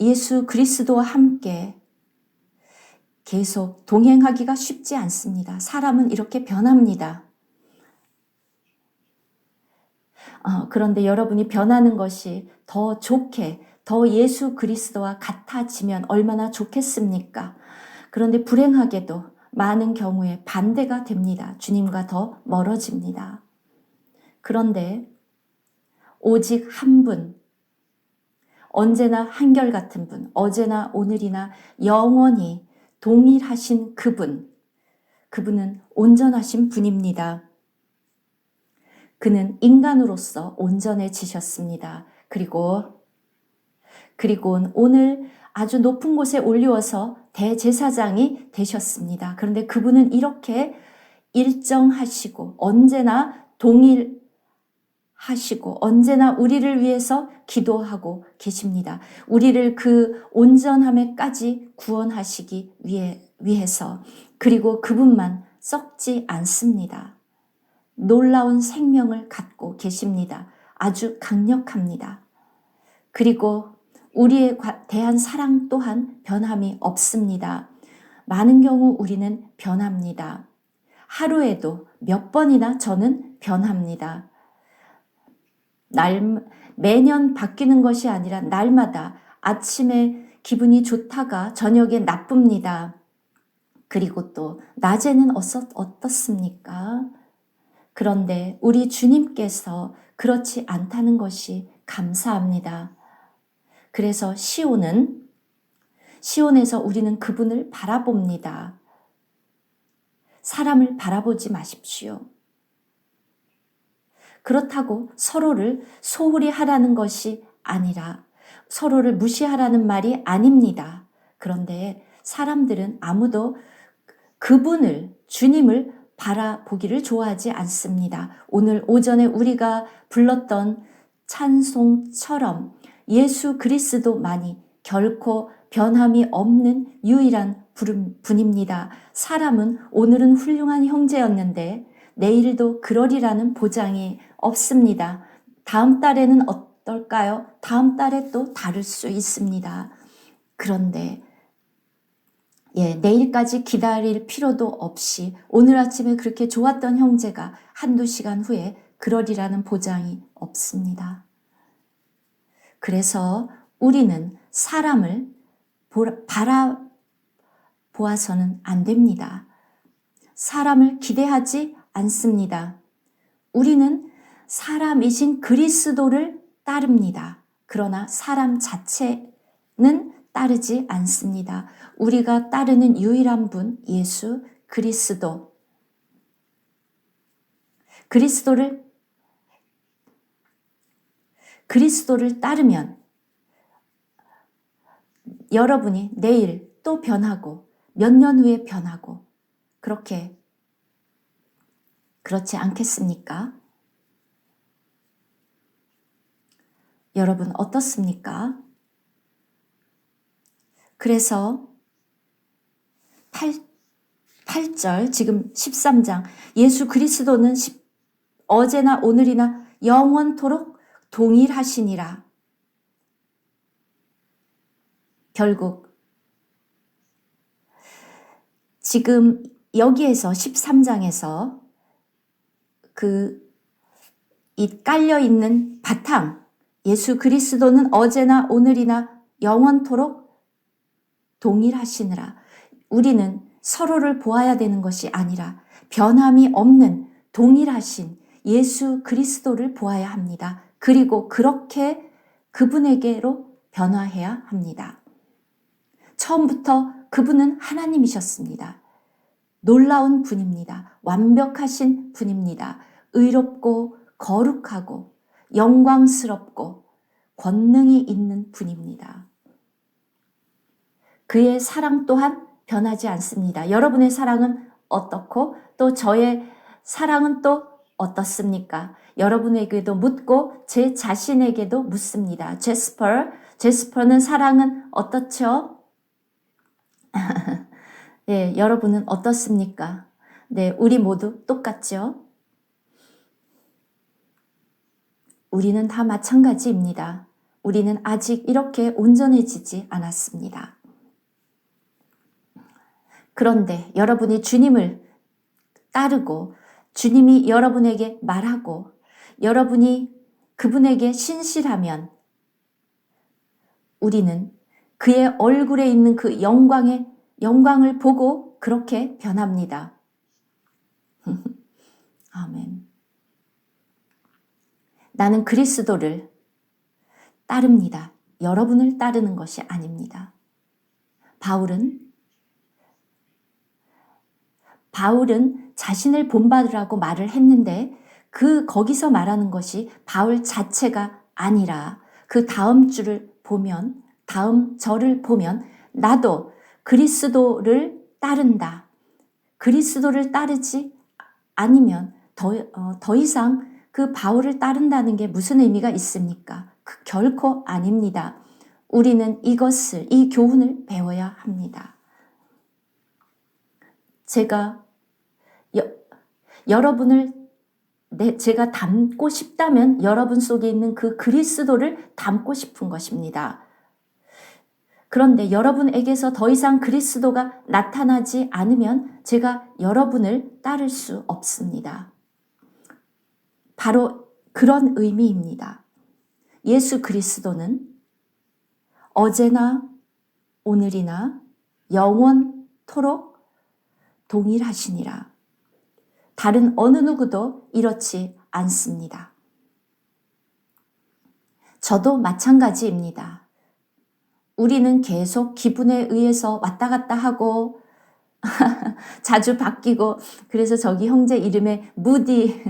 예수 그리스도와 함께 계속 동행하기가 쉽지 않습니다. 사람은 이렇게 변합니다. 그런데 여러분이 변하는 것이 더 좋게, 더 예수 그리스도와 같아지면 얼마나 좋겠습니까? 그런데 불행하게도 많은 경우에 반대가 됩니다. 주님과 더 멀어집니다. 그런데 오직 한 분, 언제나 한결같은 분, 어제나 오늘이나 영원히 동일하신 그분은 온전하신 분입니다. 그는 인간으로서 온전해지셨습니다. 그리고 오늘 아주 높은 곳에 올리워서 대제사장이 되셨습니다. 그런데 그분은 이렇게 일정하시고 언제나 동일하시고 언제나 우리를 위해서 기도하고 계십니다. 우리를 그 온전함에까지 구원하시기 위해서 그리고 그분만 썩지 않습니다. 놀라운 생명을 갖고 계십니다. 아주 강력합니다. 그리고 우리에 대한 사랑 또한 변함이 없습니다. 많은 경우 우리는 변합니다. 하루에도 몇 번이나 저는 변합니다. 매년 바뀌는 것이 아니라 날마다 아침에 기분이 좋다가 저녁에 나쁩니다. 그리고 또 낮에는 어떻습니까? 그런데 우리 주님께서 그렇지 않다는 것이 감사합니다. 그래서 시온에서 우리는 그분을 바라봅니다. 사람을 바라보지 마십시오. 그렇다고 서로를 소홀히 하라는 것이 아니라 서로를 무시하라는 말이 아닙니다. 그런데 사람들은 아무도 주님을 바라보기를 좋아하지 않습니다. 오늘 오전에 우리가 불렀던 찬송처럼 예수 그리스도만이 결코 변함이 없는 유일한 분입니다. 사람은 오늘은 훌륭한 형제였는데 내일도 그러리라는 보장이 없습니다. 다음 달에는 어떨까요? 다음 달에 또 다를 수 있습니다. 그런데 내일까지 기다릴 필요도 없이 오늘 아침에 그렇게 좋았던 형제가 한두 시간 후에 그러리라는 보장이 없습니다. 그래서 우리는 사람을 바라보아서는 안 됩니다. 사람을 기대하지 않습니다. 우리는 사람이신 그리스도를 따릅니다. 그러나 사람 자체는 따르지 않습니다. 우리가 따르는 유일한 분 예수 그리스도를 따르면 여러분이 내일 또 변하고 몇 년 후에 변하고 그렇지 않겠습니까? 여러분 어떻습니까? 그래서 8절 지금 13장 예수 그리스도는 어제나 오늘이나 영원토록 동일하시니라. 결국 지금 여기에서 13장에서 이 깔려있는 바탕 예수 그리스도는 어제나 오늘이나 영원토록 동일하시니라. 우리는 서로를 보아야 되는 것이 아니라 변함이 없는 동일하신 예수 그리스도를 보아야 합니다. 그리고 그렇게 그분에게로 변화해야 합니다. 처음부터 그분은 하나님이셨습니다. 놀라운 분입니다. 완벽하신 분입니다. 의롭고 거룩하고 영광스럽고 권능이 있는 분입니다. 그의 사랑 또한 변하지 않습니다. 여러분의 사랑은 어떻고 또 저의 사랑은 또 어떻습니까? 여러분에게도 묻고 제 자신에게도 묻습니다. 제스퍼는 사랑은 어떻죠? 네, 여러분은 어떻습니까? 네, 우리 모두 똑같죠? 우리는 다 마찬가지입니다. 우리는 아직 이렇게 온전해지지 않았습니다. 그런데 여러분이 주님을 따르고 주님이 여러분에게 말하고 여러분이 그분에게 신실하면 우리는 그의 얼굴에 있는 그 영광을 보고 그렇게 변합니다. 아멘. 나는 그리스도를 따릅니다. 여러분을 따르는 것이 아닙니다. 바울은 자신을 본받으라고 말을 했는데 거기서 말하는 것이 바울 자체가 아니라 그 다음 절을 보면 나도 그리스도를 따른다. 그리스도를 따르지 않으면 더 이상 그 바울을 따른다는 게 무슨 의미가 있습니까? 결코 아닙니다. 우리는 이 교훈을 배워야 합니다. 제가 제가 닮고 싶다면 여러분 속에 있는 그 그리스도를 닮고 싶은 것입니다. 그런데 여러분에게서 더 이상 그리스도가 나타나지 않으면 제가 여러분을 따를 수 없습니다. 바로 그런 의미입니다. 예수 그리스도는 어제나 오늘이나 영원토록 동일하시니라. 다른 어느 누구도 이렇지 않습니다. 저도 마찬가지입니다. 우리는 계속 기분에 의해서 왔다 갔다 하고 자주 바뀌고 그래서 저기 형제 이름에 무디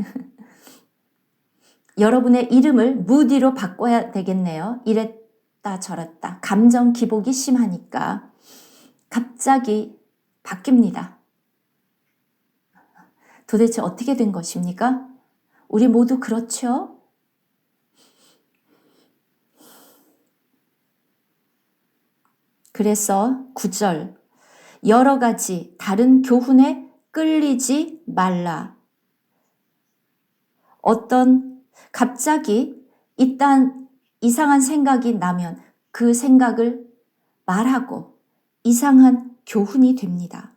여러분의 이름을 무디로 바꿔야 되겠네요. 이랬다 저랬다 감정 기복이 심하니까 갑자기 바뀝니다. 도대체 어떻게 된 것입니까? 우리 모두 그렇죠? 그래서 9절 여러 가지 다른 교훈에 끌리지 말라. 갑자기 일단 이상한 생각이 나면 그 생각을 말하고 이상한 교훈이 됩니다.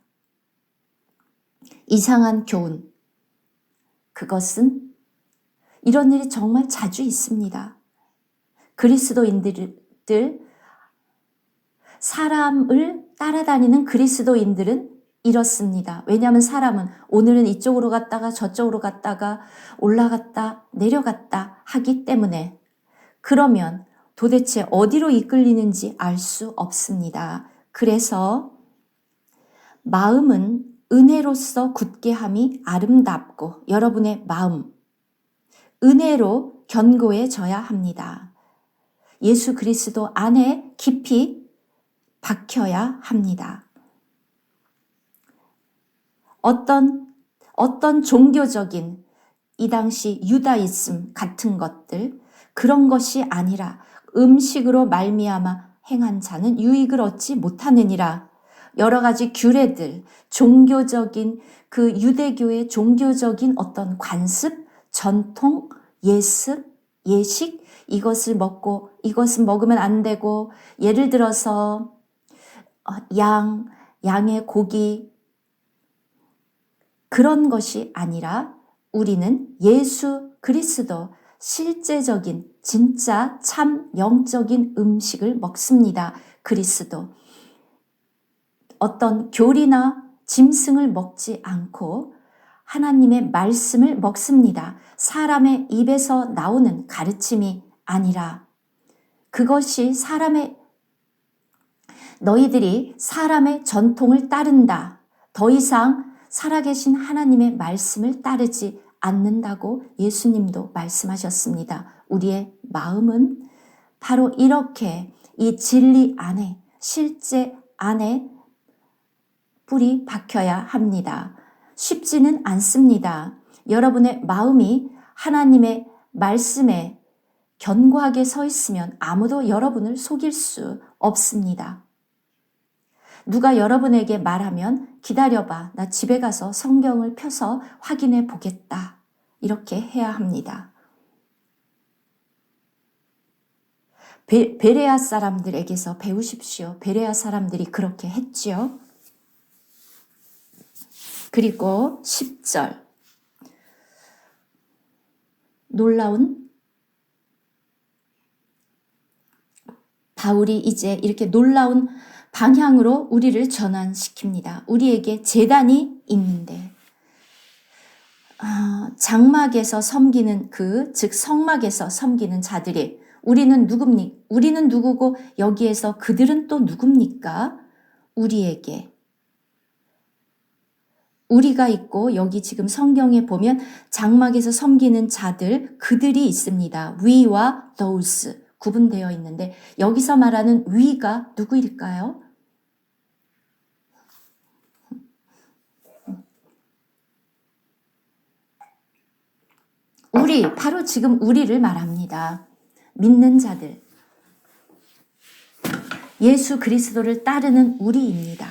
이상한 교훈. 그것은 이런 일이 정말 자주 있습니다. 사람을 따라다니는 그리스도인들은 이렇습니다. 왜냐하면 사람은 오늘은 이쪽으로 갔다가 저쪽으로 갔다가 올라갔다 내려갔다 하기 때문에 그러면 도대체 어디로 이끌리는지 알 수 없습니다. 그래서 마음은 은혜로서 굳게 함이 아름답고 여러분의 마음 은혜로 견고해져야 합니다. 예수 그리스도 안에 깊이 박혀야 합니다. 어떤 종교적인 이 당시 유다이즘 같은 것들 그런 것이 아니라 음식으로 말미암아 행한 자는 유익을 얻지 못하느니라. 여러 가지 규례들, 종교적인 그 유대교의 종교적인 어떤 관습, 전통, 예식, 이것을 먹고 이것은 먹으면 안 되고 예를 들어서 양의 고기 그런 것이 아니라 우리는 예수 그리스도 실제적인 진짜 참 영적인 음식을 먹습니다. 그리스도. 어떤 교리나 짐승을 먹지 않고 하나님의 말씀을 먹습니다. 사람의 입에서 나오는 가르침이 아니라 그것이 너희들이 사람의 전통을 따른다. 더 이상 살아계신 하나님의 말씀을 따르지 않는다고 예수님도 말씀하셨습니다. 우리의 마음은 바로 이렇게 이 진리 안에 실제 안에 뿌리 박혀야 합니다. 쉽지는 않습니다. 여러분의 마음이 하나님의 말씀에 견고하게 서 있으면 아무도 여러분을 속일 수 없습니다. 누가 여러분에게 말하면 기다려봐. 나 집에 가서 성경을 펴서 확인해 보겠다. 이렇게 해야 합니다. 베레아 사람들에게서 배우십시오. 베레아 사람들이 그렇게 했지요. 그리고 10절 놀라운 바울이 이제 이렇게 놀라운 방향으로 우리를 전환시킵니다. 우리에게 제단이 있는데 장막에서 섬기는 즉 성막에서 섬기는 자들이 우리는 누구고 여기에서 그들은 또 누굽니까? 우리가 있고 여기 지금 성경에 보면 장막에서 섬기는 자들 그들이 있습니다. we와 those 구분되어 있는데 여기서 말하는 we가 누구일까요? 바로 지금 우리를 말합니다. 믿는 자들, 예수 그리스도를 따르는 우리입니다.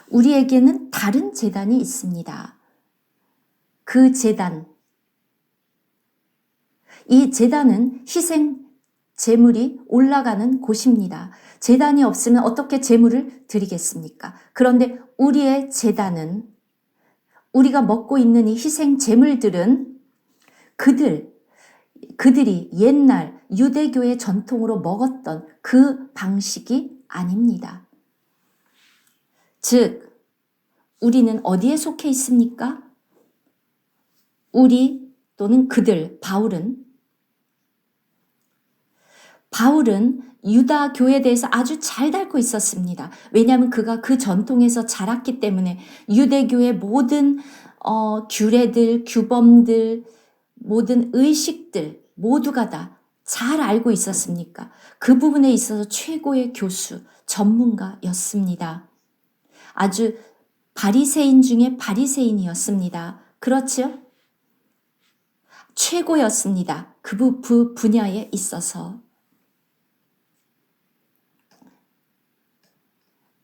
우리에게는 다른 제단이 있습니다. 그 제단, 이 제단은 희생 제물이 올라가는 곳입니다. 제단이 없으면 어떻게 제물을 드리겠습니까? 그런데 우리의 제단은 우리가 먹고 있는 이 희생 제물들은 그들이 옛날 유대교의 전통으로 먹었던 그 방식이 아닙니다. 즉, 우리는 어디에 속해 있습니까? 우리 또는 그들, 바울은 유다교에 대해서 아주 잘 알고 있었습니다. 왜냐하면 그가 그 전통에서 자랐기 때문에 유대교의 모든 규례들, 규범들, 모든 의식들 모두가 다 잘 알고 있었습니까? 그 부분에 있어서 최고의 교수, 전문가였습니다. 아주 바리새인 중에 바리새인이었습니다. 그렇죠? 최고였습니다. 그 분야에 있어서.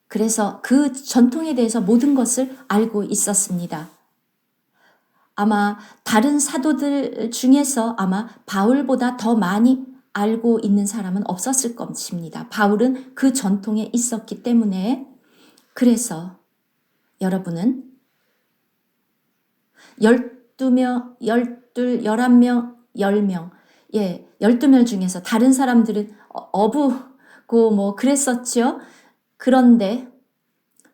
그래서 그 전통에 대해서 모든 것을 알고 있었습니다. 아마 다른 사도들 중에서 아마 바울보다 더 많이 알고 있는 사람은 없었을 것입니다. 바울은 그 전통에 있었기 때문에. 그래서 여러분은 12명, 12, 11명, 10명, 12명 중에서 다른 사람들은 어부고 뭐 그랬었죠. 그런데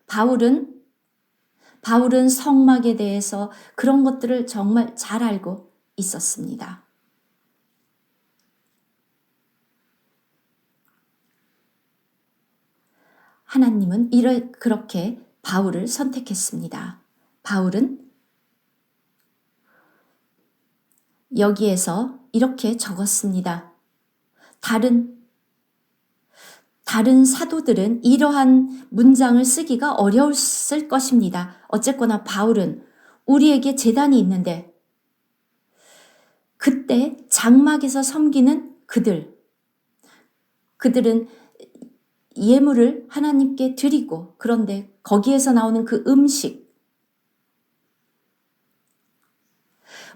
바울은 성막에 대해서 그런 것들을 정말 잘 알고 있었습니다. 하나님은 그렇게 바울을 선택했습니다. 바울은 여기에서 이렇게 적었습니다. 다른 사도들은 이러한 문장을 쓰기가 어려웠을 것입니다. 어쨌거나 바울은 우리에게 제단이 있는데 그때 장막에서 섬기는 그들은 예물을 하나님께 드리고 그런데 거기에서 나오는 그 음식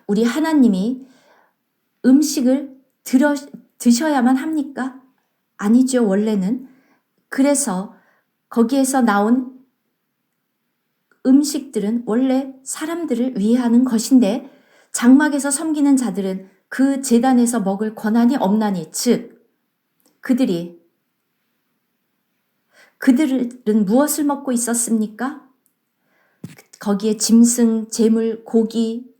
우리 하나님이 음식을 드셔야만 합니까? 아니죠, 원래는. 그래서 거기에서 나온 음식들은 원래 사람들을 위하는 것인데 장막에서 섬기는 자들은 그 제단에서 먹을 권한이 없나니 즉 그들은 무엇을 먹고 있었습니까? 거기에 짐승, 재물, 고기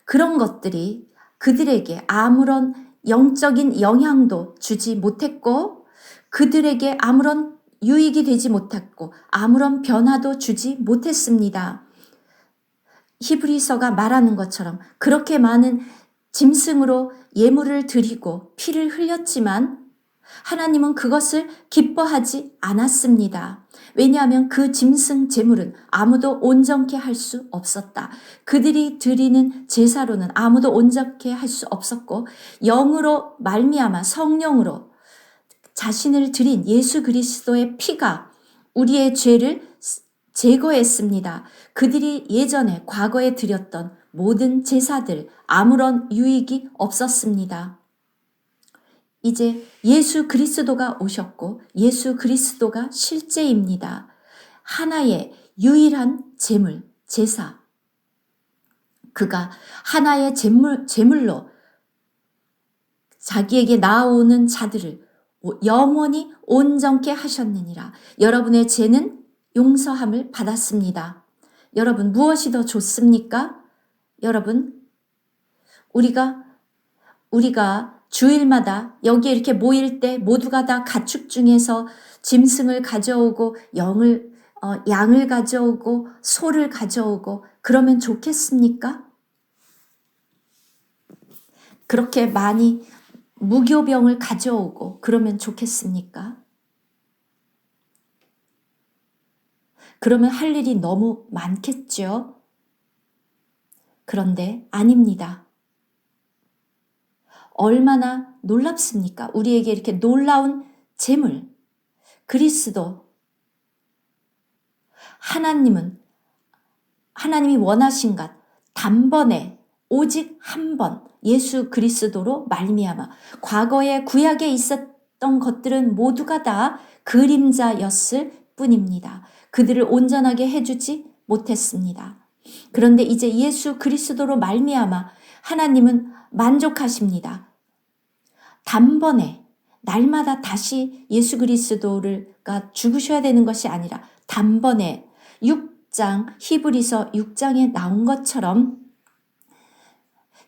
그런 것들이 그들에게 아무런 영적인 영향도 주지 못했고 그들에게 아무런 유익이 되지 못했고 아무런 변화도 주지 못했습니다. 히브리서가 말하는 것처럼 그렇게 많은 짐승으로 예물을 드리고 피를 흘렸지만 하나님은 그것을 기뻐하지 않았습니다. 왜냐하면 그 짐승 제물은 아무도 온전케 할 수 없었다. 그들이 드리는 제사로는 아무도 온전케 할 수 없었고 영으로 말미암아 성령으로 자신을 드린 예수 그리스도의 피가 우리의 죄를 제거했습니다. 그들이 예전에 과거에 드렸던 모든 제사들 아무런 유익이 없었습니다. 이제 예수 그리스도가 오셨고 예수 그리스도가 실제입니다. 하나의 유일한 제물, 제사. 그가 하나의 제물로 자기에게 나아오는 자들을 영원히 온전케 하셨느니라. 여러분의 죄는 용서함을 받았습니다. 여러분, 무엇이 더 좋습니까? 여러분, 우리가 주일마다 여기에 이렇게 모일 때 모두가 다 가축 중에서 짐승을 가져오고 양을 가져오고 소를 가져오고 그러면 좋겠습니까? 그렇게 많이 무교병을 가져오고 그러면 좋겠습니까? 그러면 할 일이 너무 많겠죠? 그런데 아닙니다. 얼마나 놀랍습니까? 우리에게 이렇게 놀라운 제물, 그리스도. 하나님이 원하신 것, 단번에 오직 한 번 예수 그리스도로 말미암아 과거에 구약에 있었던 것들은 모두가 다 그림자였을 뿐입니다. 그들을 온전하게 해주지 못했습니다. 그런데 이제 예수 그리스도로 말미암아 하나님은 만족하십니다. 단번에 날마다 다시 예수 그리스도가 죽으셔야 되는 것이 아니라 단번에 6장 히브리서 6장에 나온 것처럼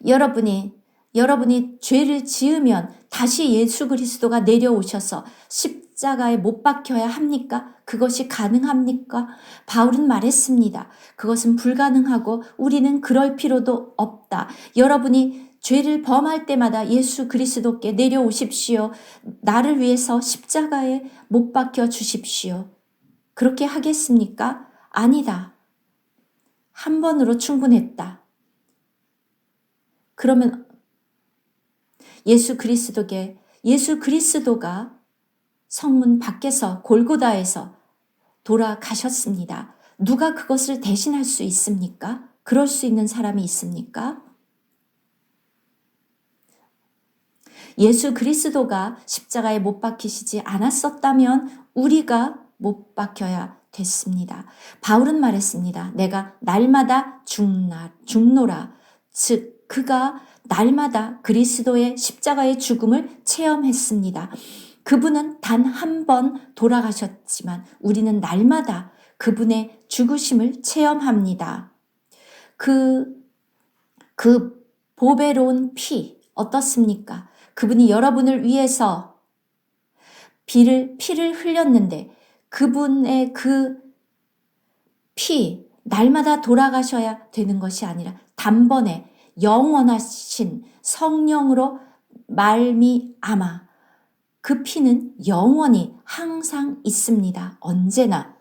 여러분이 죄를 지으면 다시 예수 그리스도가 내려오셔서 십자가에 못 박혀야 합니까? 그것이 가능합니까? 바울은 말했습니다. 그것은 불가능하고 우리는 그럴 필요도 없다. 여러분이 죄를 범할 때마다 예수 그리스도께 내려오십시오. 나를 위해서 십자가에 못 박혀 주십시오. 그렇게 하겠습니까? 아니다. 한 번으로 충분했다. 그러면 예수 그리스도가 성문 밖에서 골고다에서 돌아가셨습니다. 누가 그것을 대신할 수 있습니까? 그럴 수 있는 사람이 있습니까? 예수 그리스도가 십자가에 못 박히시지 않았었다면 우리가 못 박혀야 됐습니다. 바울은 말했습니다. 내가 날마다 죽노라. 즉 그가 날마다 그리스도의 십자가의 죽음을 체험했습니다. 그분은 단 한 번 돌아가셨지만 우리는 날마다 그분의 죽으심을 체험합니다. 그 보배로운 피 어떻습니까? 그분이 여러분을 위해서 피를 흘렸는데 그분의 그 피 날마다 돌아가셔야 되는 것이 아니라 단번에 영원하신 성령으로 말미암아 그 피는 영원히 항상 있습니다. 언제나.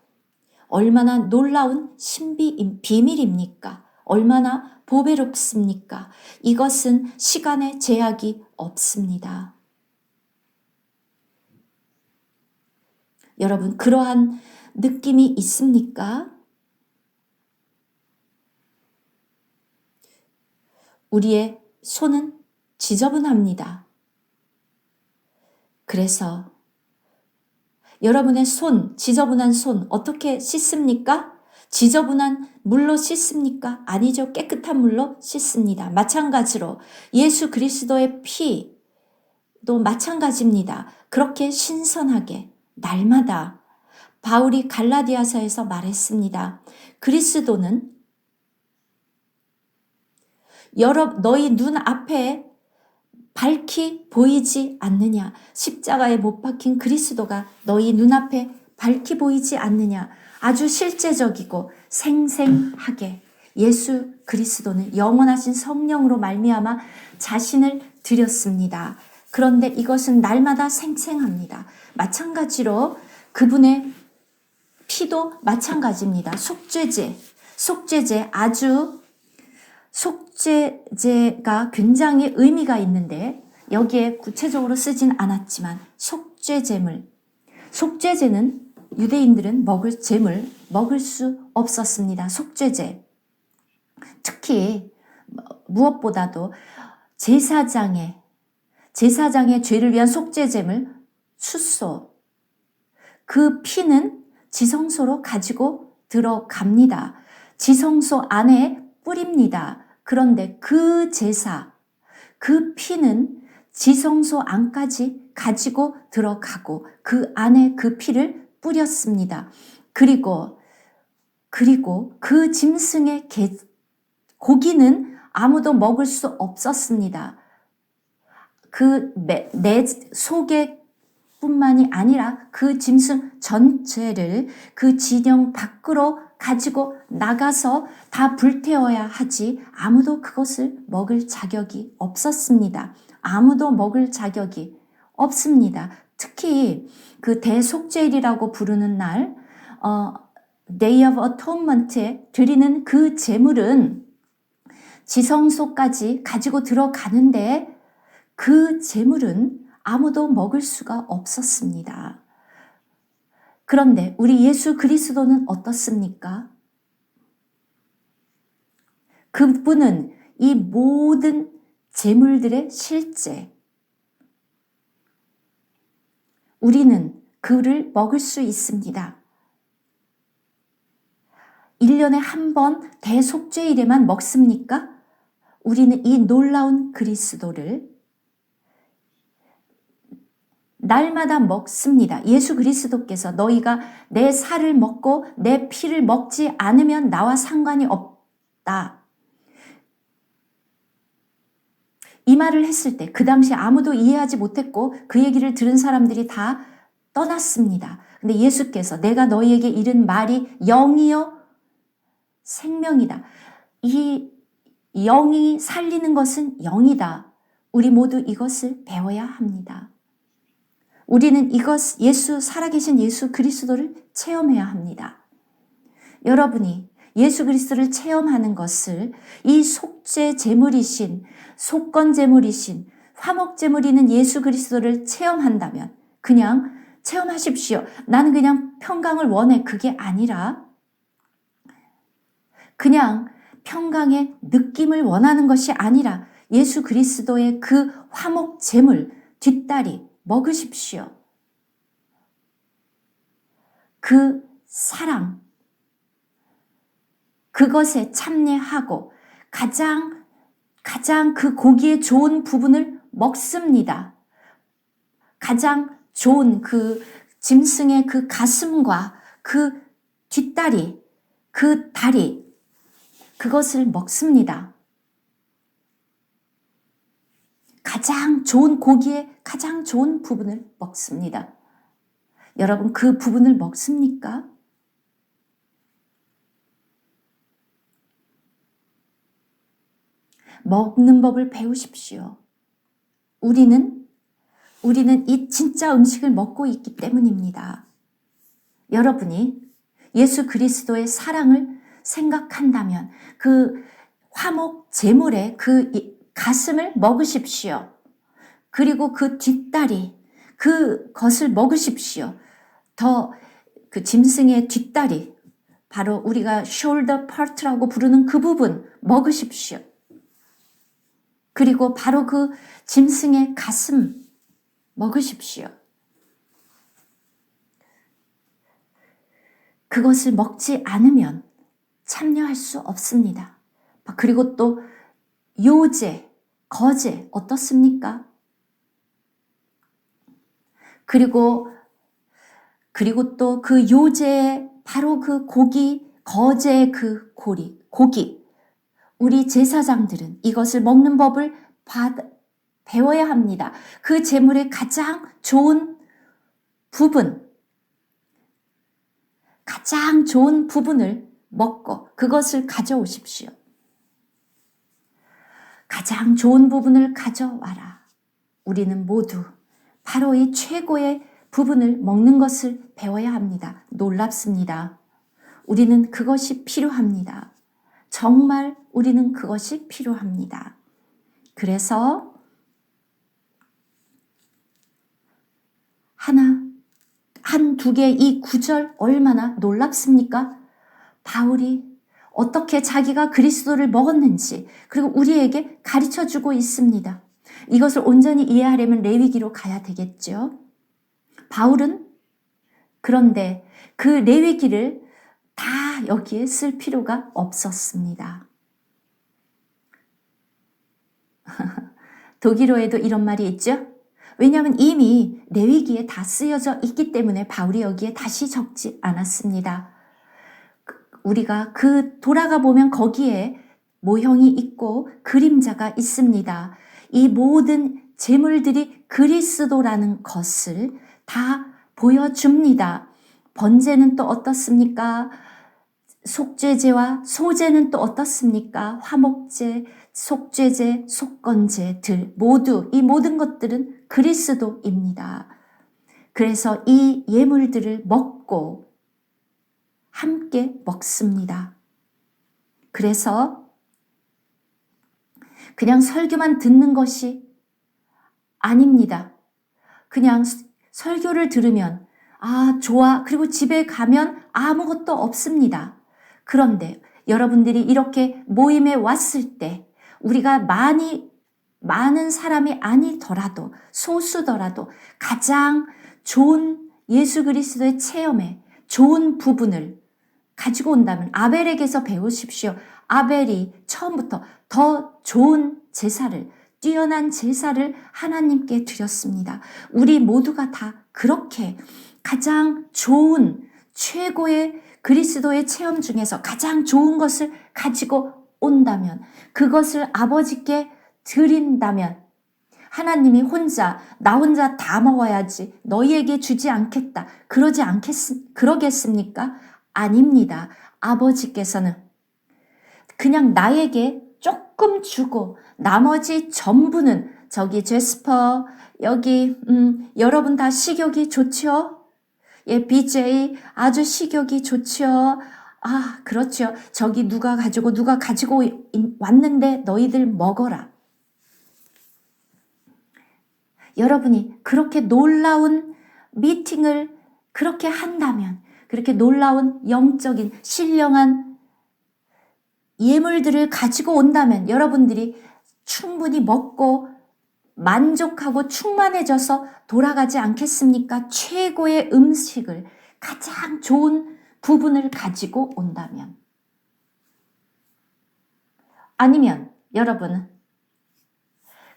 얼마나 놀라운 비밀입니까? 얼마나 보배롭습니까? 이것은 시간의 제약이 없습니다. 여러분, 그러한 느낌이 있습니까? 우리의 손은 지저분합니다. 그래서 여러분의 지저분한 손 어떻게 씻습니까? 지저분한 물로 씻습니까? 아니죠. 깨끗한 물로 씻습니다. 마찬가지로 예수 그리스도의 피도 마찬가지입니다. 그렇게 신선하게 날마다 바울이 갈라디아서에서 말했습니다. 그리스도는 너희 눈 앞에 밝히 보이지 않느냐? 십자가에 못 박힌 그리스도가 너희 눈앞에 밝히 보이지 않느냐? 아주 실제적이고 생생하게 예수 그리스도는 영원하신 성령으로 말미암아 자신을 드렸습니다. 그런데 이것은 날마다 생생합니다. 마찬가지로 그분의 피도 마찬가지입니다. 속죄제가 굉장히 의미가 있는데 여기에 구체적으로 쓰진 않았지만 속죄제는 유대인들은 먹을 수 없었습니다. 속죄제. 특히 무엇보다도 제사장의 제사장의 죄를 위한 속죄제물 숫소, 그 피는 지성소로 가지고 들어갑니다. 지성소 안에 뿌립니다. 그런데 그 제사, 그 피는 지성소 안까지 가지고 들어가고 그 안에 그 피를 뿌렸습니다. 그리고 그 짐승의 고기는 아무도 먹을 수 없었습니다. 내 속에 뿐만이 아니라 그 짐승 전체를 그 진영 밖으로 가지고 나가서 다 불태워야 하지 아무도 그것을 먹을 자격이 없었습니다. 아무도 먹을 자격이 없습니다. 특히 그 대속죄일이라고 부르는 날, Day of Atonement에 드리는 그 제물은 지성소까지 가지고 들어가는데 그 제물은 아무도 먹을 수가 없었습니다. 그런데 우리 예수 그리스도는 어떻습니까? 그분은 이 모든 제물들의 실제, 우리는 그를 먹을 수 있습니다. 1년에 한 번 대속죄일에만 먹습니까? 우리는 이 놀라운 그리스도를 날마다 먹습니다. 예수 그리스도께서 너희가 내 살을 먹고 내 피를 먹지 않으면 나와 상관이 없다. 이 말을 했을 때 그 당시 아무도 이해하지 못했고 그 얘기를 들은 사람들이 다 떠났습니다. 근데 예수께서 내가 너희에게 이른 말이 영이요 생명이다. 이 영이 살리는 것은 영이다. 우리 모두 이것을 배워야 합니다. 우리는 살아계신 예수 그리스도를 체험해야 합니다. 여러분이 예수 그리스도를 체험하는 것을 이 속죄 제물이신, 속건 제물이신, 화목 제물이는 예수 그리스도를 체험한다면 그냥 체험하십시오. 나는 그냥 평강을 원해. 그게 아니라 그냥 평강의 느낌을 원하는 것이 아니라 예수 그리스도의 그 화목 제물, 뒷다리 먹으십시오. 그 사랑, 그것에 참여하고 가장 그 고기의 좋은 부분을 먹습니다. 가장 좋은 그 짐승의 그 가슴과 그 뒷다리, 그 다리, 그것을 먹습니다. 가장 좋은 고기의 가장 좋은 부분을 먹습니다. 여러분 그 부분을 먹습니까? 먹는 법을 배우십시오. 우리는 이 진짜 음식을 먹고 있기 때문입니다. 여러분이 예수 그리스도의 사랑을 생각한다면 그 화목 제물의 그 가슴을 먹으십시오. 그리고 그 뒷다리, 그것을 먹으십시오. 더 그 짐승의 뒷다리, 바로 우리가 shoulder part라고 부르는 그 부분 먹으십시오. 그리고 바로 그 짐승의 가슴 먹으십시오. 그것을 먹지 않으면 참여할 수 없습니다. 그리고 또 요제, 거제 어떻습니까? 그리고 또 그 요제의 바로 그 고기, 거제의 그 고기. 우리 제사장들은 이것을 먹는 법을 배워야 합니다. 그 제물의 가장 좋은 부분, 가장 좋은 부분을 먹고 그것을 가져오십시오. 가장 좋은 부분을 가져와라. 우리는 모두 바로 이 최고의 부분을 먹는 것을 배워야 합니다. 놀랍습니다. 우리는 그것이 필요합니다. 정말 우리는 그것이 필요합니다. 그래서 한두 개 이 구절 얼마나 놀랍습니까? 바울이 어떻게 자기가 그리스도를 먹었는지 그리고 우리에게 가르쳐주고 있습니다. 이것을 온전히 이해하려면 레위기로 가야 되겠죠. 바울은 그런데 그 레위기를 다 여기에 쓸 필요가 없었습니다. 독일어에도 이런 말이 있죠. 왜냐하면 이미 레위기에 다 쓰여져 있기 때문에 바울이 여기에 다시 적지 않았습니다. 우리가 돌아가 보면 거기에 모형이 있고 그림자가 있습니다. 이 모든 제물들이 그리스도라는 것을 다 보여줍니다. 번제는 또 어떻습니까? 속죄제와 소제는 또 어떻습니까? 화목제, 속죄제, 속건제들 모두 이 모든 것들은 그리스도입니다. 그래서 이 예물들을 먹고 함께 먹습니다. 그래서 그냥 설교만 듣는 것이 아닙니다. 그냥 설교를 들으면 좋아. 그리고 집에 가면 아무것도 없습니다. 그런데 여러분들이 이렇게 모임에 왔을 때 우리가 많은 사람이 아니더라도 소수더라도 가장 좋은 예수 그리스도의 체험에 좋은 부분을 가지고 온다면 아벨에게서 배우십시오. 아벨이 처음부터 더 좋은 제사를, 뛰어난 제사를 하나님께 드렸습니다. 우리 모두가 다 그렇게 가장 좋은 최고의 그리스도의 체험 중에서 가장 좋은 것을 가지고 온다면, 그것을 아버지께 드린다면 하나님이 나 혼자 다 먹어야지 너희에게 주지 않겠다. 그러겠습니까? 아닙니다. 아버지께서는 그냥 나에게 조금 주고 나머지 전부는 저기 제스퍼 여기 여러분 다 식욕이 좋죠? 예, BJ 아주 식욕이 좋죠? 그렇죠. 저기 누가 가지고 왔는데 너희들 먹어라. 여러분이 그렇게 놀라운 미팅을 그렇게 한다면, 그렇게 놀라운 영적인 신령한 예물들을 가지고 온다면 여러분들이 충분히 먹고 만족하고 충만해져서 돌아가지 않겠습니까? 최고의 음식을, 가장 좋은 부분을 가지고 온다면. 아니면 여러분은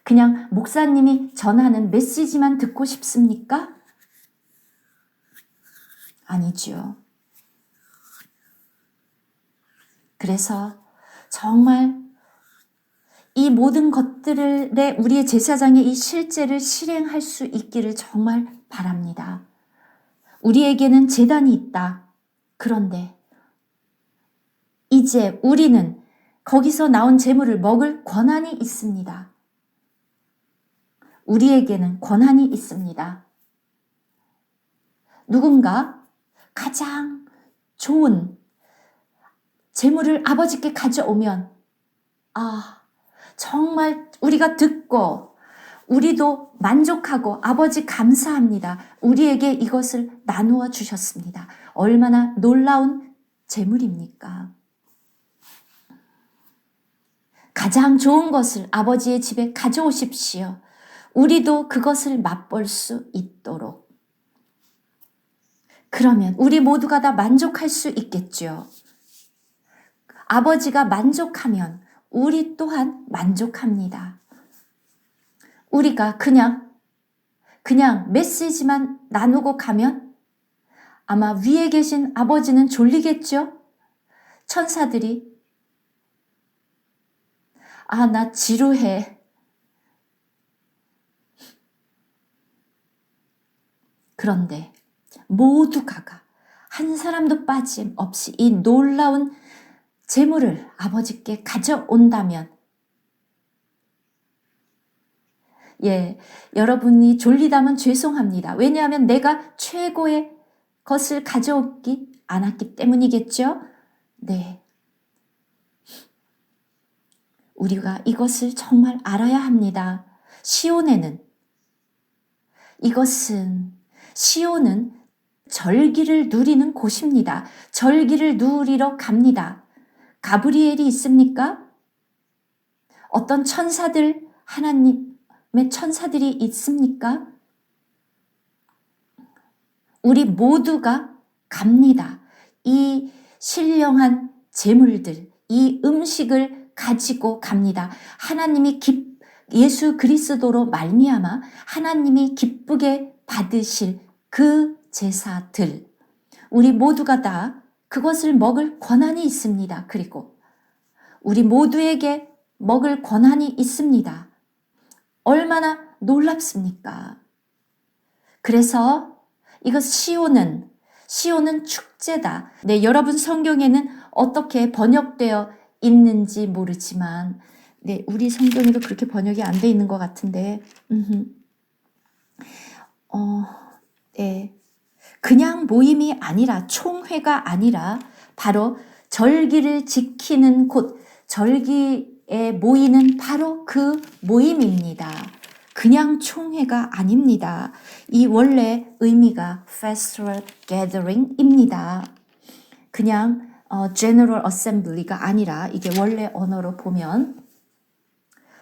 그냥 목사님이 전하는 메시지만 듣고 싶습니까? 아니죠. 그래서 정말 이 모든 것들에 우리의 제사장의 이 실제를 실행할 수 있기를 정말 바랍니다. 우리에게는 제단이 있다. 그런데 이제 우리는 거기서 나온 제물을 먹을 권한이 있습니다. 우리에게는 권한이 있습니다. 누군가 가장 좋은 제물을 아버지께 가져오면 정말 우리가 듣고 우리도 만족하고 아버지 감사합니다. 우리에게 이것을 나누어 주셨습니다. 얼마나 놀라운 제물입니까? 가장 좋은 것을 아버지의 집에 가져오십시오. 우리도 그것을 맛볼 수 있도록. 그러면 우리 모두가 다 만족할 수 있겠죠. 아버지가 만족하면 우리 또한 만족합니다. 우리가 그냥 메시지만 나누고 가면 아마 위에 계신 아버지는 졸리겠죠? 천사들이 나 지루해. 그런데 모두가 한 사람도 빠짐없이 이 놀라운 제물을 아버지께 가져온다면, 여러분이 졸리다면 죄송합니다. 왜냐하면 내가 최고의 것을 가져오지 않았기 때문이겠죠? 네. 우리가 이것을 정말 알아야 합니다. 시온은 절기를 누리는 곳입니다. 절기를 누리러 갑니다. 가브리엘이 있습니까? 어떤 천사들, 하나님, 천사들이 있습니까? 우리 모두가 갑니다. 이 신령한 제물들, 이 음식을 가지고 갑니다. 하나님이 예수 그리스도로 말미암아 하나님이 기쁘게 받으실 그 제사들, 우리 모두가 다 그것을 먹을 권한이 있습니다. 그리고 우리 모두에게 먹을 권한이 있습니다. 얼마나 놀랍습니까? 그래서 이것 시온은 축제다. 네, 여러분 성경에는 어떻게 번역되어 있는지 모르지만, 네, 우리 성경에도 그렇게 번역이 안 돼 있는 것 같은데, 네, 그냥 모임이 아니라, 총회가 아니라 바로 절기를 지키는 곳, 절기에 모이는 바로 그 모임입니다. 그냥 총회가 아닙니다. 이 원래 의미가 festival gathering입니다. 그냥 general assembly가 아니라 이게 원래 언어로 보면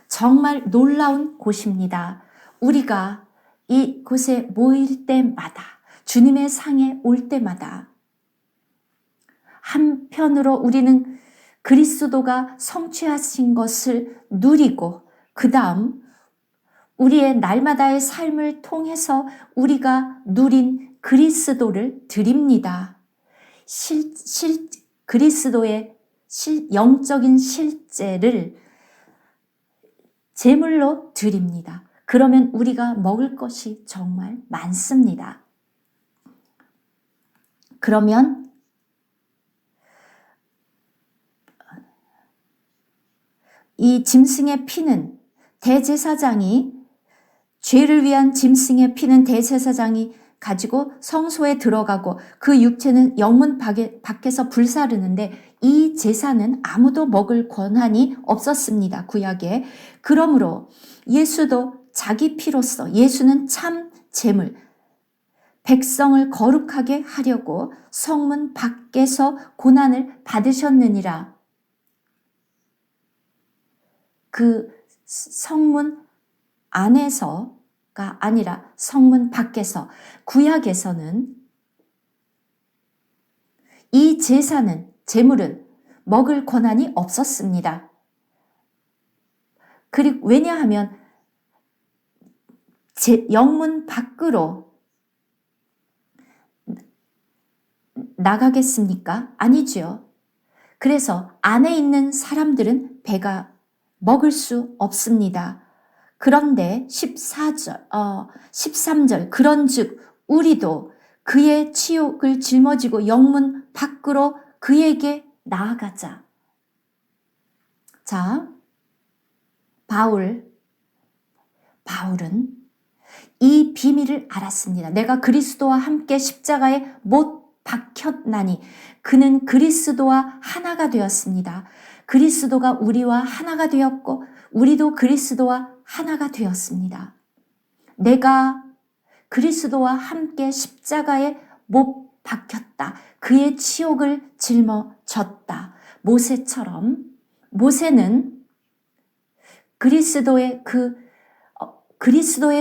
정말 놀라운 곳입니다. 우리가 이곳에 모일 때마다, 주님의 상에 올 때마다 한편으로 우리는 그리스도가 성취하신 것을 누리고, 그 다음 우리의 날마다의 삶을 통해서 우리가 누린 그리스도를 드립니다. 그리스도의 영적인 실제를 제물로 드립니다. 그러면 우리가 먹을 것이 정말 많습니다. 그러면 이 짐승의 피는 대제사장이, 죄를 위한 짐승의 피는 대제사장이 가지고 성소에 들어가고 그 육체는 영문 밖에서 불사르는데, 이 제사는 아무도 먹을 권한이 없었습니다. 구약에. 그러므로 예수도 자기 피로써, 예수는 참 제물, 백성을 거룩하게 하려고 성문 밖에서 고난을 받으셨느니라. 그 성문 안에서가 아니라 성문 밖에서, 구약에서는 이 제사는, 제물은 먹을 권한이 없었습니다. 그리고 왜냐하면 영문 밖으로 나가겠습니까? 아니죠. 그래서 안에 있는 사람들은 배가 먹을 수 없습니다. 그런데 13절, 그런즉 우리도 그의 치욕을 짊어지고 영문 밖으로 그에게 나아가자. 자, 바울은 이 비밀을 알았습니다. 내가 그리스도와 함께 십자가에 못 박혔나니 그는 그리스도와 하나가 되었습니다. 그리스도가 우리와 하나가 되었고 우리도 그리스도와 하나가 되었습니다. 내가 그리스도와 함께 십자가에 못 박혔다. 그의 치욕을 짊어졌다. 모세처럼, 모세는 그리스도의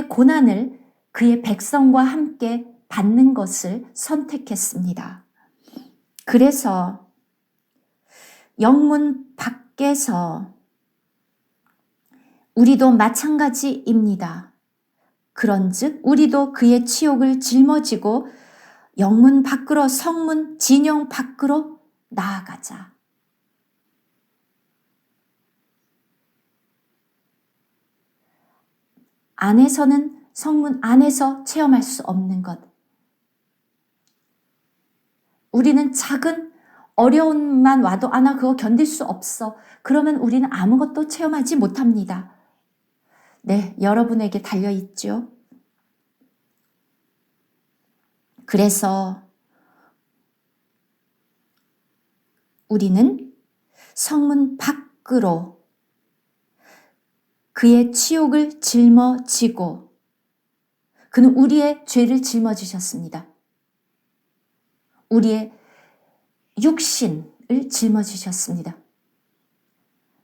고난을 그의 백성과 함께 받는 것을 선택했습니다. 그래서 영문 밖에서 우리도 마찬가지입니다. 그런즉 우리도 그의 치욕을 짊어지고 영문 밖으로, 성문 진영 밖으로 나아가자. 안에서는, 성문 안에서 체험할 수 없는 것. 우리는 작은 어려움만 와도 나 그거 견딜 수 없어. 그러면 우리는 아무것도 체험하지 못합니다. 네, 여러분에게 달려있죠. 그래서 우리는 성문 밖으로 그의 치욕을 짊어지고, 그는 우리의 죄를 짊어지셨습니다. 우리의 육신을 짊어지셨습니다.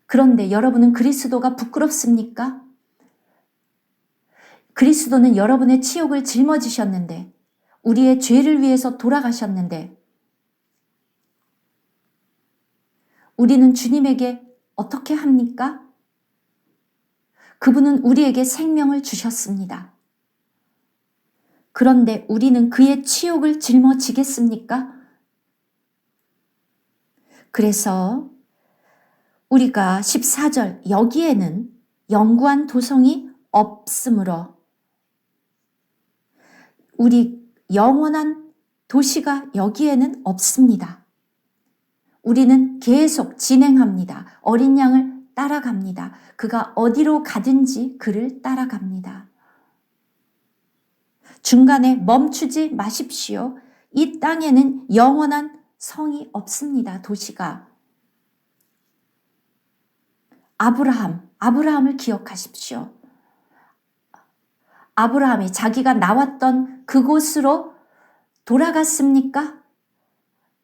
그런데 여러분은 그리스도가 부끄럽습니까? 그리스도는 여러분의 치욕을 짊어지셨는데, 우리의 죄를 위해서 돌아가셨는데, 우리는 주님에게 어떻게 합니까? 그분은 우리에게 생명을 주셨습니다. 그런데 우리는 그의 치욕을 짊어지겠습니까? 그래서 우리가 14절, 여기에는 영구한 도성이 없으므로, 우리 영원한 도시가 여기에는 없습니다. 우리는 계속 진행합니다. 어린 양을 따라갑니다. 그가 어디로 가든지 그를 따라갑니다. 중간에 멈추지 마십시오. 이 땅에는 영원한 성이 없습니다. 도시가. 아브라함을 기억하십시오. 아브라함이 자기가 나왔던 그곳으로 돌아갔습니까?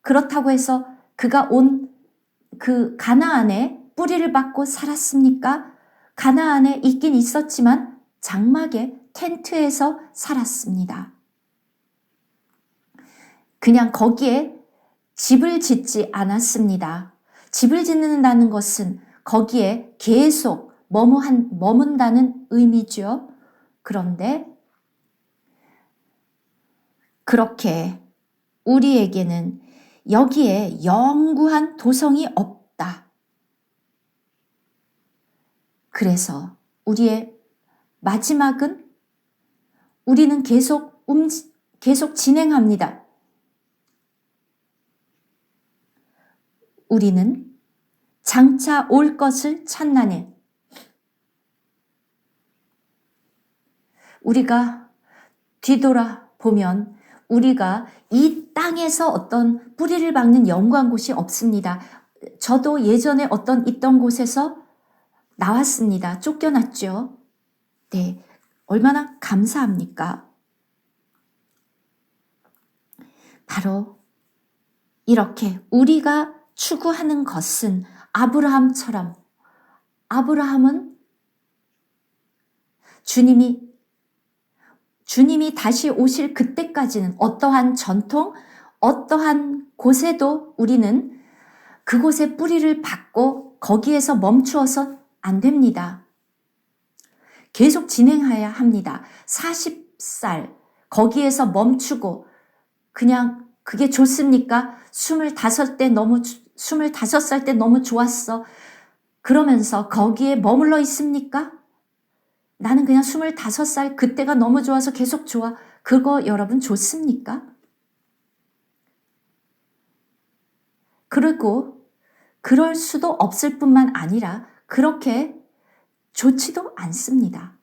그렇다고 해서 그가 온 그 가나안에 뿌리를 박고 살았습니까? 가나안에 있긴 있었지만 장막의 텐트에서 살았습니다. 그냥 거기에 집을 짓지 않았습니다. 집을 짓는다는 것은 거기에 계속 머문다는 의미죠. 그런데 그렇게 우리에게는 여기에 영구한 도성이 없다. 그래서 우리의 마지막은 우리는 계속 진행합니다. 우리는 장차 올 것을 찾나니, 우리가 뒤돌아보면 우리가 이 땅에서 어떤 뿌리를 박는 영구한 곳이 없습니다. 저도 예전에 있던 곳에서 나왔습니다. 쫓겨났죠. 네, 얼마나 감사합니까? 바로 이렇게 우리가 추구하는 것은 아브라함처럼, 아브라함은 주님이 다시 오실 그때까지는 어떠한 전통, 어떠한 곳에도 우리는 그곳에 뿌리를 박고 거기에서 멈추어서 안 됩니다. 계속 진행해야 합니다. 40살 거기에서 멈추고 그냥 그게 좋습니까? 25살 때 너무 좋았어. 그러면서 거기에 머물러 있습니까? 나는 그냥 25살 그때가 너무 좋아서 계속 좋아. 그거 여러분 좋습니까? 그리고 그럴 수도 없을 뿐만 아니라 그렇게 좋지도 않습니다.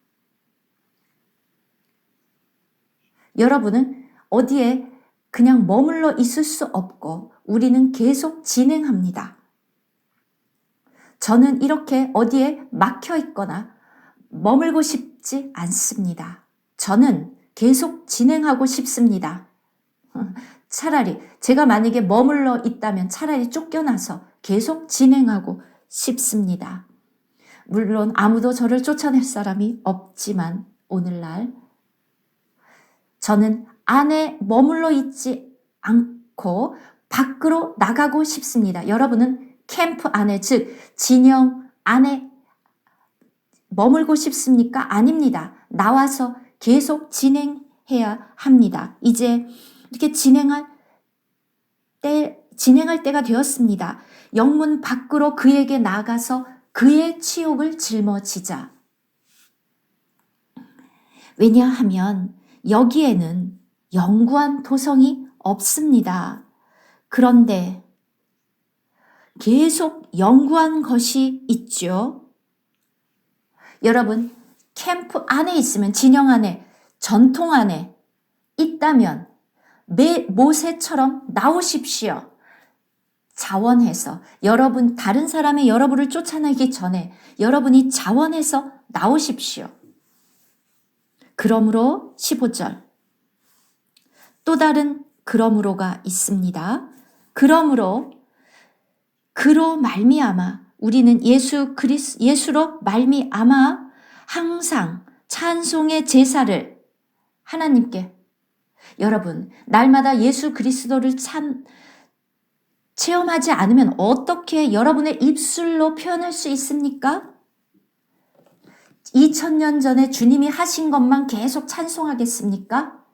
여러분은 어디에 그냥 머물러 있을 수 없고 우리는 계속 진행합니다. 저는 이렇게 어디에 막혀 있거나 머물고 싶지 않습니다. 저는 계속 진행하고 싶습니다. 차라리 제가 만약에 머물러 있다면 차라리 쫓겨나서 계속 진행하고 싶습니다. 물론 아무도 저를 쫓아낼 사람이 없지만 오늘날 저는 안에 머물러 있지 않고 밖으로 나가고 싶습니다. 여러분은 캠프 안에, 즉 진영 안에 머물고 싶습니까? 아닙니다. 나와서 계속 진행해야 합니다. 이제 이렇게 진행할 때가 되었습니다. 영문 밖으로 그에게 나가서 그의 치욕을 짊어지자. 왜냐하면 여기에는 영구한 도성이 없습니다. 그런데 계속 영구한 것이 있죠. 여러분, 캠프 안에 있으면, 진영 안에, 전통 안에 있다면 모세처럼 나오십시오. 자원해서 여러분, 다른 사람의 여러분을 쫓아내기 전에 여러분이 자원해서 나오십시오. 그러므로 15절 또 다른 그러므로가 있습니다. 그러므로 그로 말미암아 우리는 예수로 말미암아 항상 찬송의 제사를 하나님께, 여러분, 날마다 예수 그리스도를 체험하지 않으면 어떻게 여러분의 입술로 표현할 수 있습니까? 2000년 전에 주님이 하신 것만 계속 찬송하겠습니까?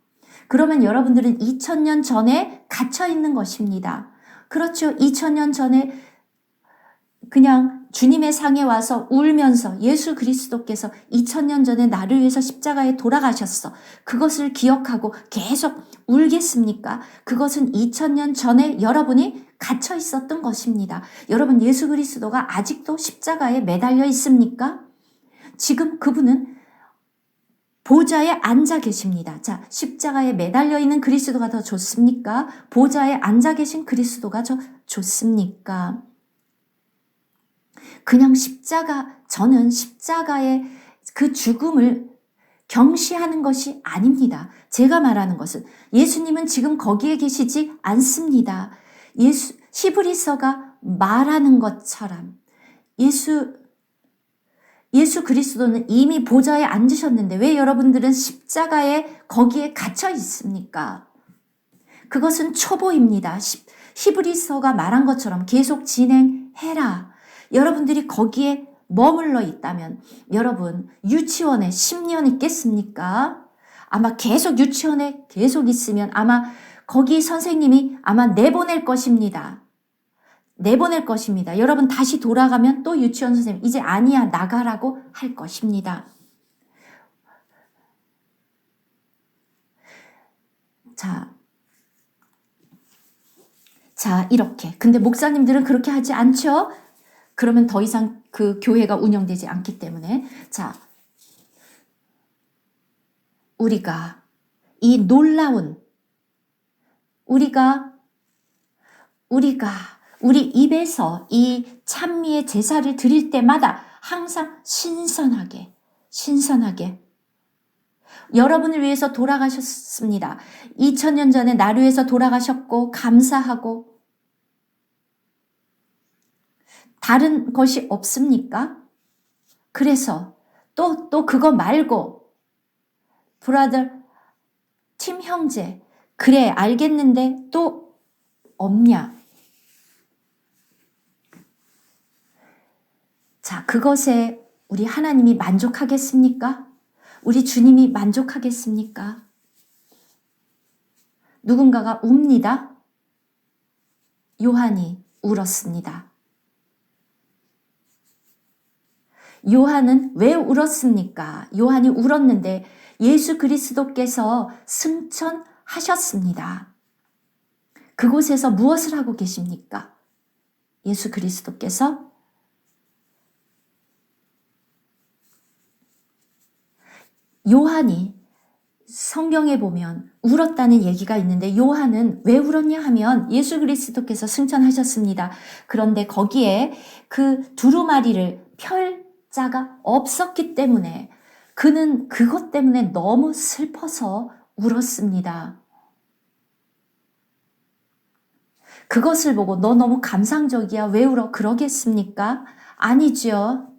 그러면 여러분들은 2000년 전에 갇혀 있는 것입니다. 그렇죠. 2000년 전에 그냥 주님의 상에 와서 울면서 예수 그리스도께서 2000년 전에 나를 위해서 십자가에 돌아가셨어. 그것을 기억하고 계속 울겠습니까? 그것은 2000년 전에 여러분이 갇혀 있었던 것입니다. 여러분, 예수 그리스도가 아직도 십자가에 매달려 있습니까? 지금 그분은 보좌에 앉아 계십니다. 자, 십자가에 매달려 있는 그리스도가 더 좋습니까? 보좌에 앉아 계신 그리스도가 더 좋습니까? 그냥 저는 십자가의 그 죽음을 경시하는 것이 아닙니다. 제가 말하는 것은 예수님은 지금 거기에 계시지 않습니다. 히브리서가 말하는 것처럼 예수 그리스도는 이미 보좌에 앉으셨는데 왜 여러분들은 십자가에 거기에 갇혀 있습니까? 그것은 초보입니다. 히브리서가 말한 것처럼 계속 진행해라. 여러분들이 거기에 머물러 있다면 여러분 유치원에 10년 있겠습니까? 아마 계속 유치원에 계속 있으면 아마 거기 선생님이 아마 내보낼 것입니다. 내보낼 것입니다. 여러분 다시 돌아가면 또 유치원 선생님 이제 아니야 나가라고 할 것입니다. 자 이렇게. 근데 목사님들은 그렇게 하지 않죠? 그러면 더 이상 그 교회가 운영되지 않기 때문에. 자, 우리가 이 놀라운 우리 입에서 이 찬미의 제사를 드릴 때마다 항상 신선하게 여러분을 위해서 돌아가셨습니다. 2000년 전에 나를 위해서 돌아가셨고 감사하고 다른 것이 없습니까? 그래서 또 그거 말고 브라더 팀 형제 그래 알겠는데 또 없냐? 자, 그것에 우리 하나님이 만족하겠습니까? 우리 주님이 만족하겠습니까? 누군가가 웁니다. 요한이 울었습니다. 요한은 왜 울었습니까? 요한이 울었는데 예수 그리스도께서 승천하셨습니다. 그곳에서 무엇을 하고 계십니까? 예수 그리스도께서 요한이 성경에 보면 울었다는 얘기가 있는데 요한은 왜 울었냐 하면 예수 그리스도께서 승천하셨습니다. 그런데 거기에 그 두루마리를 펼 자가 없었기 때문에 그는 그것 때문에 너무 슬퍼서 울었습니다. 그것을 보고 너 너무 감상적이야 왜 울어 그러겠습니까? 아니죠.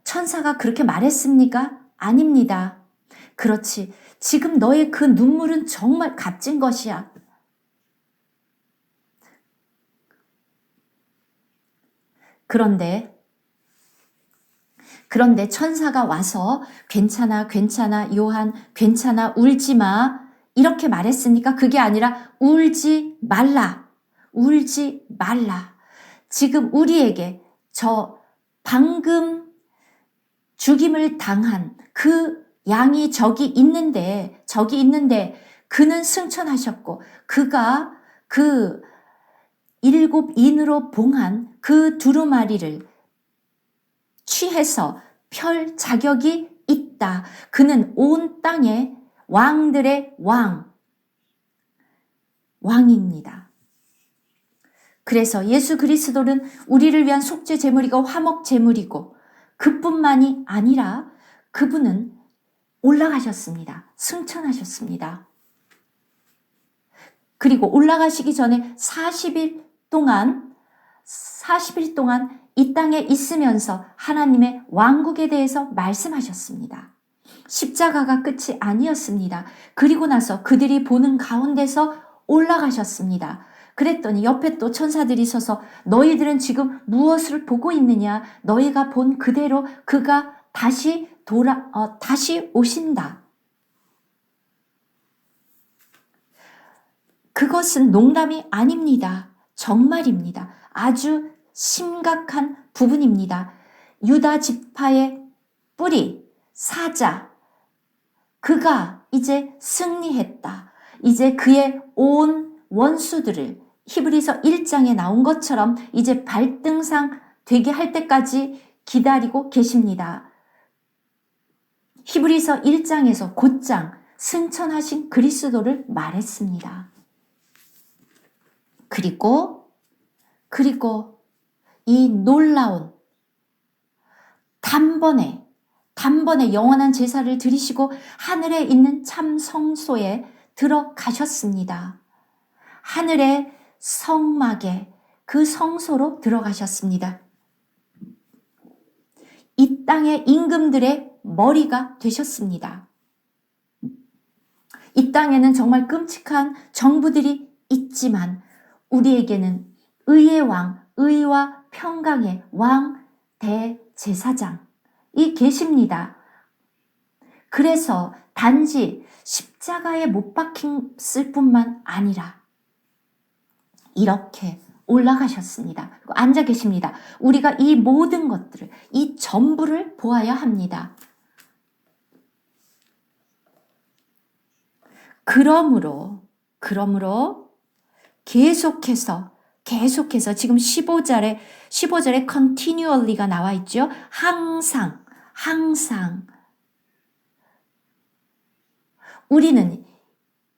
천사가 그렇게 말했습니까? 아닙니다. 그렇지. 지금 너의 그 눈물은 정말 값진 것이야. 그런데 천사가 와서 괜찮아 요한 괜찮아 울지 마 이렇게 말했으니까 그게 아니라 울지 말라. 지금 우리에게 저 방금 죽임을 당한 그 양이 저기 있는데 그는 승천하셨고 그가 그 7인으로 봉한 그 두루마리를 취해서 펼 자격이 있다. 그는 온 땅의 왕들의 왕입니다. 그래서 예수 그리스도는 우리를 위한 속죄 제물이고 화목 제물이고 그뿐만이 아니라 그분은 올라가셨습니다. 승천하셨습니다. 그리고 올라가시기 전에 40일 동안 40일 동안 이 땅에 있으면서 하나님의 왕국에 대해서 말씀하셨습니다. 십자가가 끝이 아니었습니다. 그리고 나서 그들이 보는 가운데서 올라가셨습니다. 그랬더니 옆에 또 천사들이 서서 너희들은 지금 무엇을 보고 있느냐? 너희가 본 그대로 그가 다시 오신다. 그것은 농담이 아닙니다. 정말입니다. 아주 심각한 부분입니다. 유다 지파의 뿌리, 사자, 그가 이제 승리했다. 이제 그의 온 원수들을 히브리서 1장에 나온 것처럼 이제 발등상 되게 할 때까지 기다리고 계십니다. 히브리서 1장에서 곧장 승천하신 그리스도를 말했습니다. 그리고 이 놀라운 단번에 영원한 제사를 드리시고 하늘에 있는 참 성소에 들어가셨습니다. 하늘의 성막에 그 성소로 들어가셨습니다. 이 땅의 임금들의 머리가 되셨습니다. 이 땅에는 정말 끔찍한 정부들이 있지만 우리에게는 의의 왕, 의와 평강의 왕 대제사장이 계십니다. 그래서 단지 십자가에 못 박혔을 뿐만 아니라 이렇게 올라가셨습니다. 그리고 앉아 계십니다. 우리가 이 모든 것들을, 이 전부를 보아야 합니다. 그러므로 계속해서 지금 15절에 continually가 나와 있죠. 항상 우리는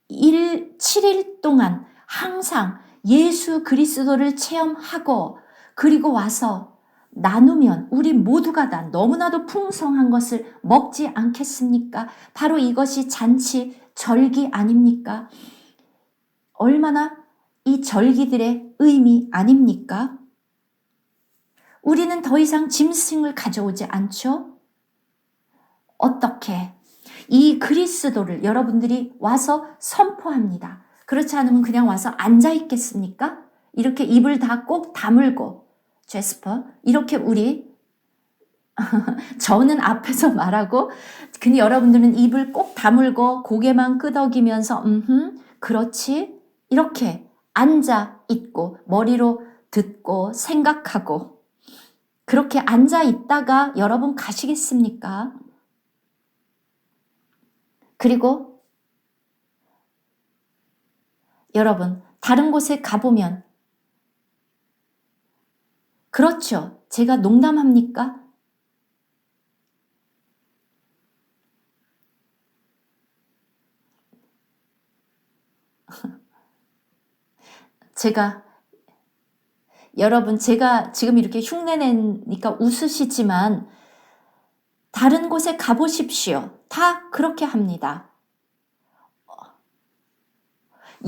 7일 동안 항상 예수 그리스도를 체험하고 그리고 와서 나누면 우리 모두가 다 너무나도 풍성한 것을 먹지 않겠습니까? 바로 이것이 잔치, 절기 아닙니까? 얼마나 이 절기들의 의미 아닙니까? 우리는 더 이상 짐승을 가져오지 않죠? 어떻게? 이 그리스도를 여러분들이 와서 선포합니다. 그렇지 않으면 그냥 와서 앉아 있겠습니까? 이렇게 입을 다 꼭 다물고, 제스퍼, 이렇게 우리 저는 앞에서 말하고 근데 여러분들은 입을 꼭 다물고 고개만 끄덕이면서 그렇지? 이렇게 앉아 있고 머리로 듣고 생각하고 그렇게 앉아 있다가 여러분 가시겠습니까? 그리고 여러분 다른 곳에 가보면 그렇죠. 제가 농담합니까? 여러분 제가 지금 이렇게 흉내내니까 웃으시지만 다른 곳에 가보십시오. 다 그렇게 합니다.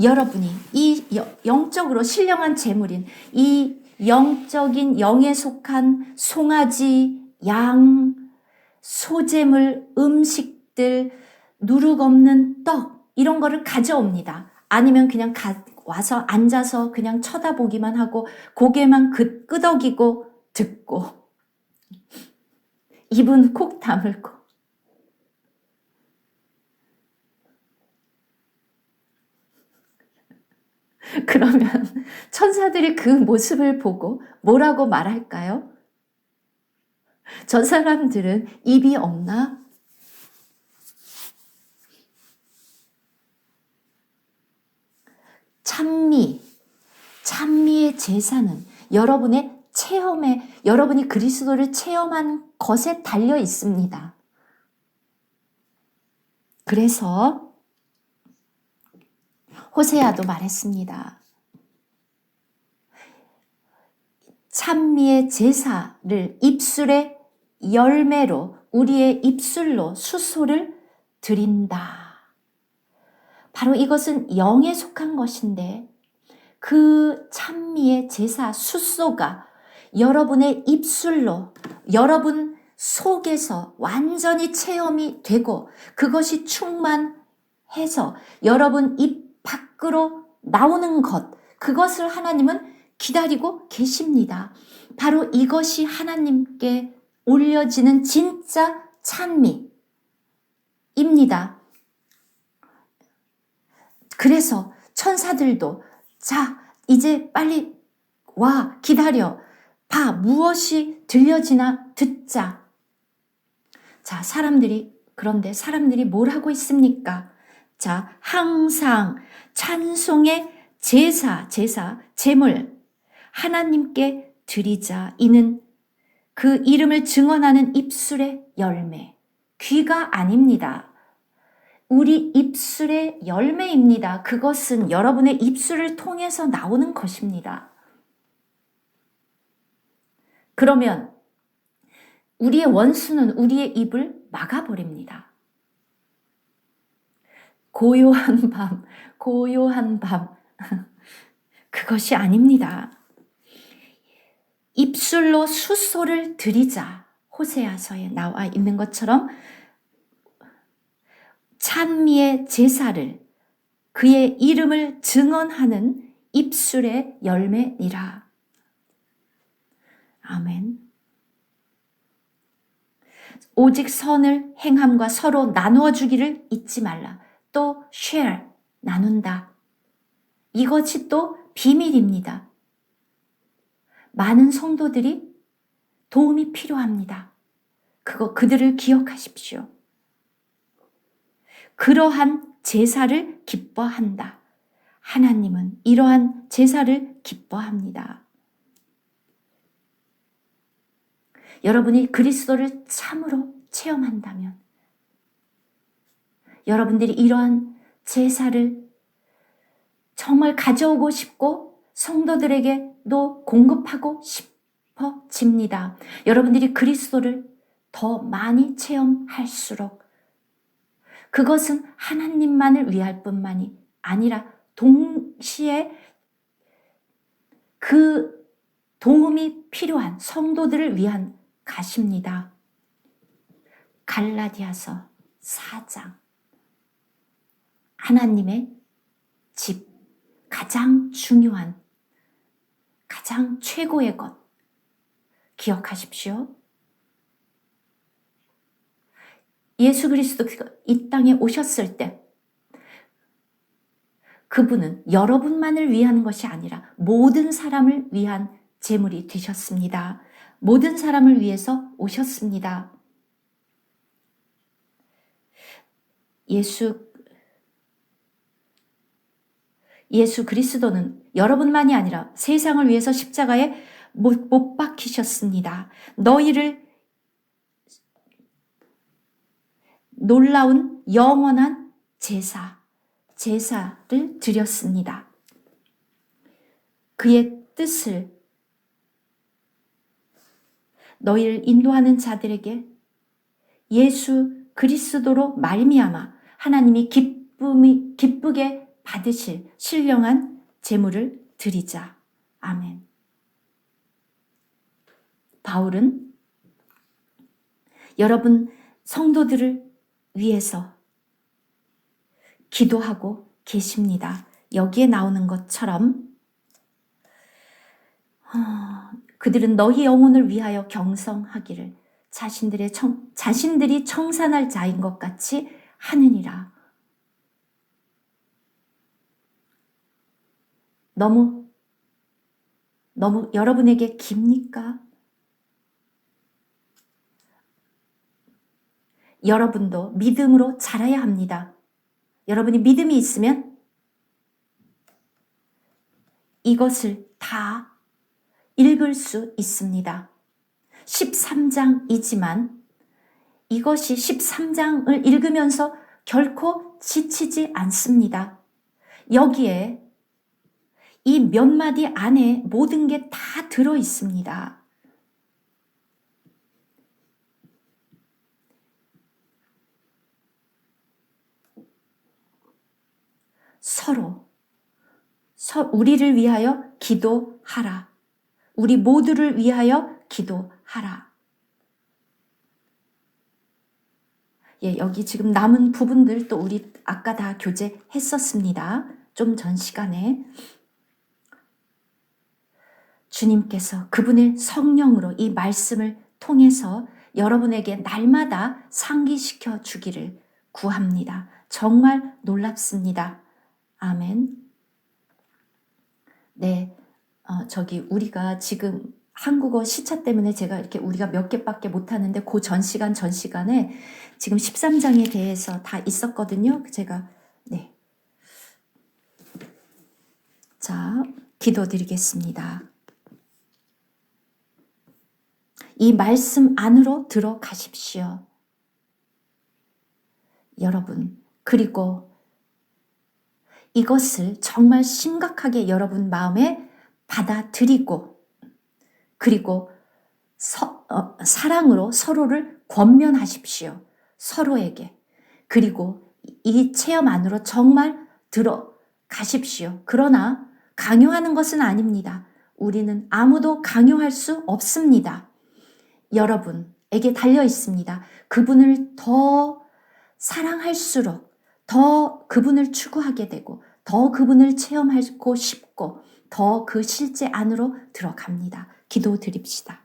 여러분이 이 영적으로 신령한 재물인 이 영적인 영에 속한 송아지, 양, 소재물, 음식들, 누룩 없는 떡 이런 거를 가져옵니다. 아니면 그냥 와서 앉아서 그냥 쳐다보기만 하고 고개만 끄덕이고 듣고 입은 콕 다물고 그러면 천사들이 그 모습을 보고 뭐라고 말할까요? 저 사람들은 입이 없나? 찬미의 제사는 여러분의 체험에, 여러분이 그리스도를 체험한 것에 달려 있습니다. 그래서 호세아도 말했습니다. 찬미의 제사를 입술의 열매로 우리의 입술로 수소를 드린다. 바로 이것은 영에 속한 것인데 그 찬미의 제사 숫소가 여러분의 입술로 여러분 속에서 완전히 체험이 되고 그것이 충만해서 여러분 입 밖으로 나오는 것, 그것을 하나님은 기다리고 계십니다. 바로 이것이 하나님께 올려지는 진짜 찬미입니다. 그래서 천사들도 자, 이제 빨리 와, 기다려. 봐, 무엇이 들려지나 듣자. 자, 그런데 사람들이 뭘 하고 있습니까? 자, 항상 찬송의 제물, 하나님께 드리자. 이는 그 이름을 증언하는 입술의 열매. 귀가 아닙니다. 우리 입술의 열매입니다. 그것은 여러분의 입술을 통해서 나오는 것입니다. 그러면 우리의 원수는 우리의 입을 막아버립니다. 고요한 밤. 그것이 아닙니다. 입술로 숫소를 드리자. 호세아서에 나와 있는 것처럼 찬미의 제사를 그의 이름을 증언하는 입술의 열매니라. 아멘. 오직 선을 행함과 서로 나누어 주기를 잊지 말라. 또 share, 나눈다. 이것이 또 비밀입니다. 많은 성도들이 도움이 필요합니다. 그들을 기억하십시오. 그러한 제사를 기뻐한다. 하나님은 이러한 제사를 기뻐합니다. 여러분이 그리스도를 참으로 체험한다면 여러분들이 이러한 제사를 정말 가져오고 싶고 성도들에게도 공급하고 싶어집니다. 여러분들이 그리스도를 더 많이 체험할수록 그것은 하나님만을 위할 뿐만이 아니라 동시에 그 도움이 필요한 성도들을 위한 가십니다. 갈라디아서 4장. 하나님의 집, 가장 중요한, 가장 최고의 것 기억하십시오. 예수 그리스도가 이 땅에 오셨을 때 그분은 여러분만을 위한 것이 아니라 모든 사람을 위한 제물이 되셨습니다. 모든 사람을 위해서 오셨습니다. 예수 그리스도는 여러분만이 아니라 세상을 위해서 십자가에 못 박히셨습니다. 너희를 놀라운 영원한 제사를 드렸습니다. 그의 뜻을 너희를 인도하는 자들에게 예수 그리스도로 말미암아 하나님이 기쁘게 받으실 신령한 제물을 드리자. 아멘. 바울은 여러분 성도들을 위해서 기도하고 계십니다. 여기에 나오는 것처럼 그들은 너희 영혼을 위하여 경성하기를 자신들이 청산할 자인 것 같이 하느니라. 너무 여러분에게 깁니까? 여러분도 믿음으로 자라야 합니다. 여러분이 믿음이 있으면 이것을 다 읽을 수 있습니다. 13장이지만 이것이 13장을 읽으면서 결코 지치지 않습니다. 여기에 이 몇 마디 안에 모든 게 다 들어 있습니다. 우리를 위하여 기도하라. 우리 모두를 위하여 기도하라. 예, 여기 지금 남은 부분들 또 우리 아까 다 교제했었습니다. 좀 전 시간에. 주님께서 그분의 성령으로 이 말씀을 통해서 여러분에게 날마다 상기시켜 주기를 구합니다. 정말 놀랍습니다. 아멘. 네, 우리가 지금 한국어 시차 때문에 제가 이렇게 우리가 몇 개밖에 못하는데 그 전 시간에 지금 13장에 대해서 다 있었거든요. 제가 네. 자, 기도드리겠습니다. 이 말씀 안으로 들어가십시오. 여러분, 그리고 이것을 정말 심각하게 여러분 마음에 받아들이고 그리고 사랑으로 서로를 권면하십시오. 서로에게. 그리고 이 체험 안으로 정말 들어가십시오. 그러나 강요하는 것은 아닙니다. 우리는 아무도 강요할 수 없습니다. 여러분에게 달려 있습니다. 그분을 더 사랑할수록 더 그분을 추구하게 되고 더 그분을 체험하고 싶고 더 그 실제 안으로 들어갑니다. 기도드립시다.